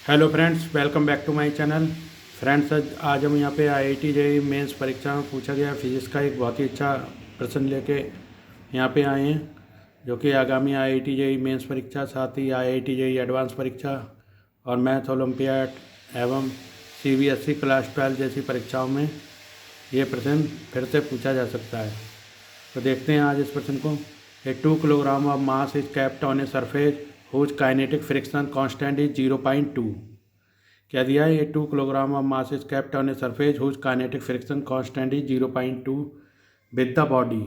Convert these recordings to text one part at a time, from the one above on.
Hello friends, welcome back to my channel. Friends, आज हम यहाँ पे आईआईटी जेईई मेंस परीक्षा में पूछा गया फिजिक्स का एक बहुत ही अच्छा प्रश्न लेके यहाँ पे आए हैं, जो कि आगामी आईआईटी जेईई मेंस परीक्षा, साथ ही आईआईटी जेईई एडवांस परीक्षा और मैथ ओलंपियाड एवं सीबीएसई क्लास 12 जैसी परीक्षाओं में ये प्रश्न फिर से पूछा जा सकता है। तो देखते हैं आज इस प्रश्न को। ए 2 kilogram of mass is kept on a surface whose kinetic friction constant is 0.2। क्या दिया है? ये 2 kilogram of mass is kept on a surface whose kinetic friction constant is 0.2 with the body।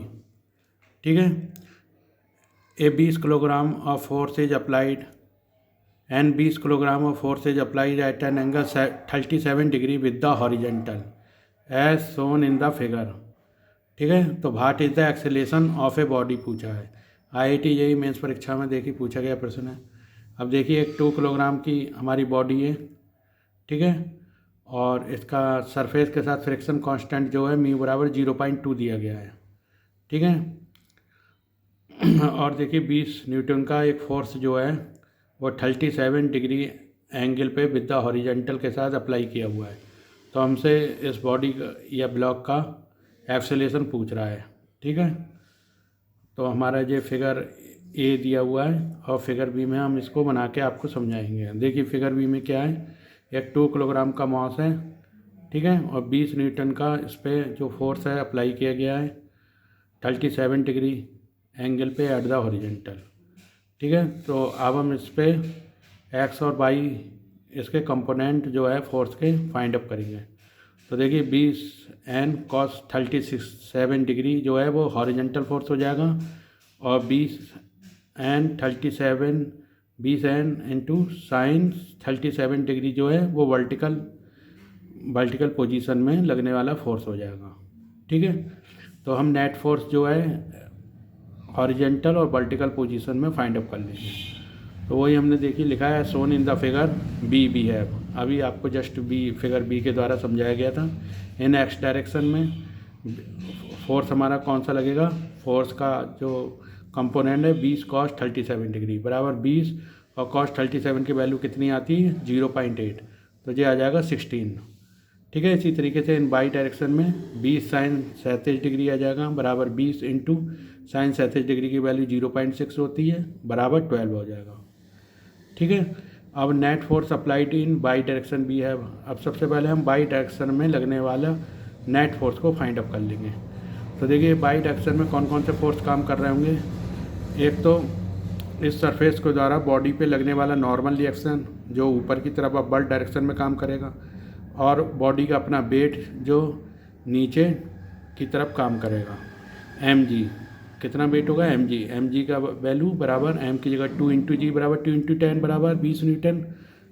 ठीक है। A 20 kilogram of force is applied and 20 kilogram of force is applied at an angle 37 degree with the horizontal as shown in the figure. ठीक है। तो what is the acceleration of a body पूछा है। IIT JEE mains परीक्षा में देखिए पूछा गया प्रश्न है। अब देखिए एक 2 किलोग्राम की हमारी बॉडी है, ठीक है, और इसका सरफेस के साथ फ्रिक्शन कांस्टेंट जो है म्यू बराबर 0.2 दिया गया है। ठीक है। और देखिए 20 न्यूटन का एक फोर्स जो है वो 37 डिग्री एंगल पे विद द हॉरिजेंटल के साथ अप्लाई किया हुआ है। तो हमसे इस बॉडी या ब्लॉक का एक्सेलेरेशन पूछ रहा है। ठीक है। तो हमारा ये फिगर ए दिया हुआ है और फिगर बी में हम इसको बना के आपको समझाएंगे। देखिए फिगर बी में क्या है, एक 2 किलोग्राम का मास है, ठीक है, और 20 न्यूटन का इस पर जो फोर्स है अप्लाई किया गया है 37 डिग्री एंगल पे एट द हॉरिजेंटल। ठीक है। तो अब हम इस पर एक्स और वाई इसके कंपोनेंट जो है फोर्स के फाइंड अप करेंगे। तो देखिए 20 एन कॉस 37 डिग्री जो है वो हॉरिजेंटल फोर्स हो जाएगा और 20 एन इंटू साइन 37 डिग्री जो है वो वर्टिकल पोजीशन में लगने वाला फोर्स हो जाएगा। ठीक है। तो हम नेट फोर्स जो है हॉरिजेंटल और वर्टिकल पोजीशन में फाइंड अप कर लेंगे। तो वही हमने देखिए लिखा है सोन इन द फिगर बी है। अभी आपको जस्ट फिगर बी के द्वारा समझाया गया था। इन एक्स डायरेक्शन में फोर्स हमारा कौन सा लगेगा, फोर्स का जो कंपोनेंट है 20 कॉस 37 डिग्री बराबर 20 और कॉस 37 की वैल्यू कितनी आती है 0.8, तो ये आ जाएगा 16। ठीक है। इसी तरीके से इन वाई डायरेक्शन में 20 साइन 37 डिग्री आ जाएगा बराबर 20 इंटू साइन 37 डिग्री की वैल्यू 0.6 होती है बराबर 12 हो जाएगा। ठीक है। अब net force applied in by direction भी है। अब सबसे पहले हम बाई डायरेक्शन में लगने वाला नेट फोर्स को फाइंड अप कर लेंगे। तो देखिए बाई डायरेक्शन में कौन कौन से फोर्स काम कर रहे होंगे। एक तो इस सरफेस के द्वारा बॉडी पे लगने वाला नॉर्मल रिएक्शन जो ऊपर की तरफ अपवर्ड डायरेक्शन में काम करेगा, और बॉडी का अपना वेट जो नीचे की तरफ काम करेगा। एम जी कितना वेट होगा, एम जी का वैल्यू बराबर एम की जगह 2 इंटू जी बराबर 2 इंटू 10 बराबर 20 न्यूटन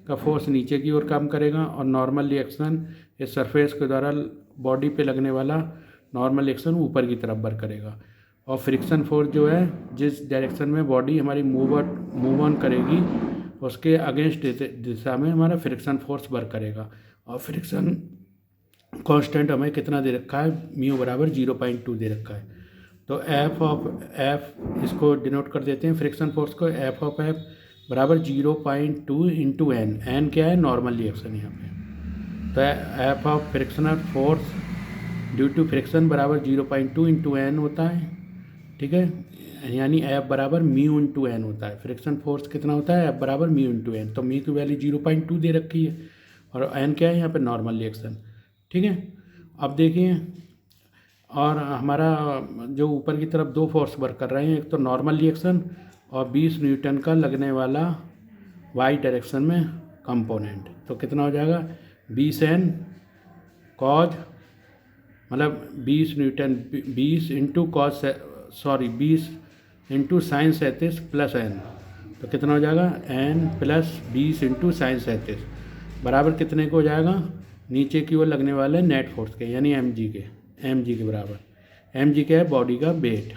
का फोर्स नीचे की ओर काम करेगा, और नॉर्मल रिएक्शन इस सरफेस के द्वारा बॉडी पे लगने वाला नॉर्मल रिएक्शन ऊपर की तरफ वर्क करेगा। और फ्रिक्शन फोर्स जो है जिस डायरेक्शन में बॉडी हमारी मूव ऑन करेगी उसके अगेंस्ट दिशा में हमारा फ्रिक्शन फोर्स वर्क करेगा। और फ्रिक्शन कांस्टेंट हमें कितना दे रखा है, म्यू बराबर 0.2 दे रखा है। तो एफ ऑफ एफ इसको डिनोट कर देते हैं फ्रिक्शन फोर्स को, एफ ऑफ एफ बराबर 0.2 इंटू एन। एन क्या है, नॉर्मल रिएक्शन यहाँ पे। तो F of frictional force due to friction बराबर 0.2 इंटू एन होता है। ठीक है। यानी एफ बराबर म्यू इंटू एन होता है। फ्रिक्शन फोर्स कितना होता है, एफ बराबर म्यू इंटू एन। तो म्यू की वैल्यू 0.2 दे रखी है और एन क्या है यहाँ पे, नॉर्मल रिएक्शन। ठीक है। अब देखिए, और हमारा जो ऊपर की तरफ दो फोर्स वर्क कर रहे हैं, एक तो नॉर्मल रिएक्शन और 20 न्यूटन का लगने वाला वाई डायरेक्शन में कंपोनेंट। तो कितना हो जाएगा 20 एन कॉज, मतलब 20 newton 20 into cos 20 into sine 37 plus N. तो कितना हो जाएगा एन प्लस 20 इंटू साइन 37 बराबर कितने को हो जाएगा, नीचे की ओर लगने वाले नेट फोर्स के, यानी एम जी के बराबर। एम जी क्या है, बॉडी का वेट।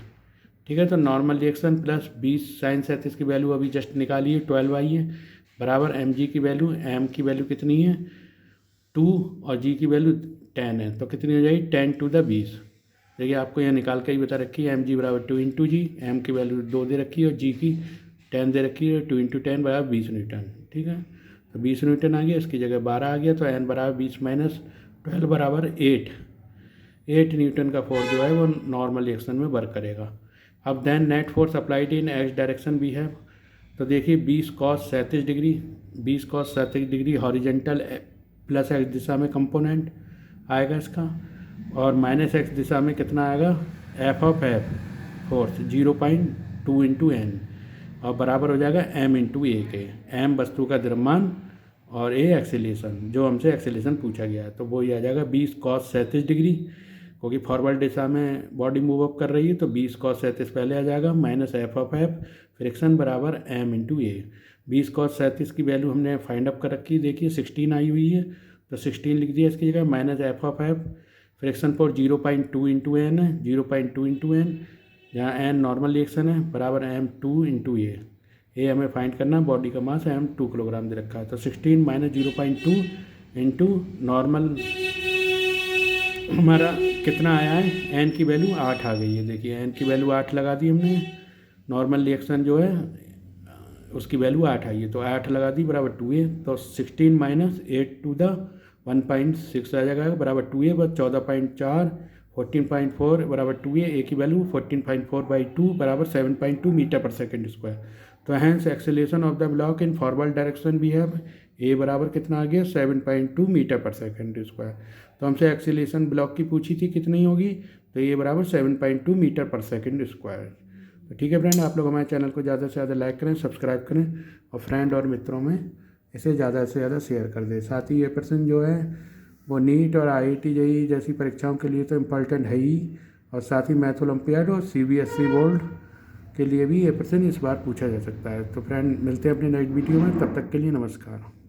ठीक है। तो नॉर्मल रिएक्शन प्लस 20 साइन 37 की वैल्यू अभी जस्ट निकाली है 12 आई है बराबर एम जी की वैल्यू, एम की वैल्यू कितनी है 2 और जी की वैल्यू 10 है। तो कितनी हो जाएगी 10 टू द 20। देखिए आपको यहाँ निकाल के ही बता रखी है, एम जी बराबर 2 इंटू जी, एम की वैल्यू 2 दे रखी है और जी की 10 दे रखी है, 2 इंटू 10 बराबर 20 न्यूटन। ठीक है। तो 20 न्यूटन आ गया, इसकी जगह 12 आ गया, तो n बराबर 20 माइनस 12 बराबर 8 न्यूटन का फोर्स जो है वो नॉर्मल रिएक्शन में वर्क करेगा। अब then net force applied in x direction भी है। तो देखिए 20 cos 37 degree, 20 cos 37 degree horizontal plus x दिशा में कंपोनेंट आएगा इसका, और माइनस एक्स दिशा में कितना आएगा, F of F force 0.2 into N, और बराबर हो जाएगा m इंटू ए के। m वस्तु का द्रव्यमान और a एक्सेलेरेशन, जो हमसे एक्सेलेरेशन पूछा गया है, तो वो ही आ जाएगा 20 cos 37 डिग्री, क्योंकि फॉरवर्ड दिशा में बॉडी मूव अप कर रही है, तो 20 cos 37 पहले आ जाएगा, minus F of F friction बराबर m इंटू ए। 20 cos 37 की वैल्यू हमने फाइंड अप कर रखी है, देखिए 16 आई हुई है, तो 16 लिख दिया इसकी जगह, minus F of F friction पर 0.2 इंटू एन है, 0.2 इंटू एन, जहाँ एन नॉर्मल रिएक्शन है, बराबर m2 इंटू ए हमें फाइंड करना, बॉडी का मास m2 किलोग्राम दे रखा है, तो 16 माइनस 0.2 इंटू नॉर्मल हमारा कितना आया है, एन की वैल्यू 8 आ गई है। देखिए एन की वैल्यू 8 लगा दी हमने, नॉर्मल रिएक्शन जो है उसकी वैल्यू 8 आई है, तो 8 लगा दी बराबर 2a, तो 16 माइनस 8 टू द 1.6 आ जाएगा बराबर 2a, बस 14.4 14.4 बराबर 2a, ए की वैल्यू 14.4/2 बराबर 7.2 मीटर पर सेकेंड स्क्वायर। तो hence acceleration of the block in forward direction भी है, ए बराबर कितना आ गया, 7.2 मीटर पर सेकेंड स्क्वायर। तो हमसे एक्सेलेरेशन ब्लॉक की पूछी थी कितनी होगी, तो ए बराबर 7.2 मीटर पर सेकेंड स्क्वायर। तो ठीक है फ्रेंड, आप लोग हमारे चैनल को ज़्यादा से ज़्यादा लाइक करें, सब्सक्राइब करें, और फ्रेंड और मित्रों में इसे ज़्यादा से ज़्यादा शेयर कर दें। साथ ही ये पर्सन जो है वो नीट और IIT JEE जैसी परीक्षाओं के लिए तो इम्पॉर्टेंट है ही, और साथ ही मैथ ओलंपियाड और CBSE बोर्ड के लिए भी ये पर्सन इस बार पूछा जा सकता है। तो फ्रेंड मिलते हैं अपनी नेक्स्ट वीडियो में, तब तक के लिए नमस्कार।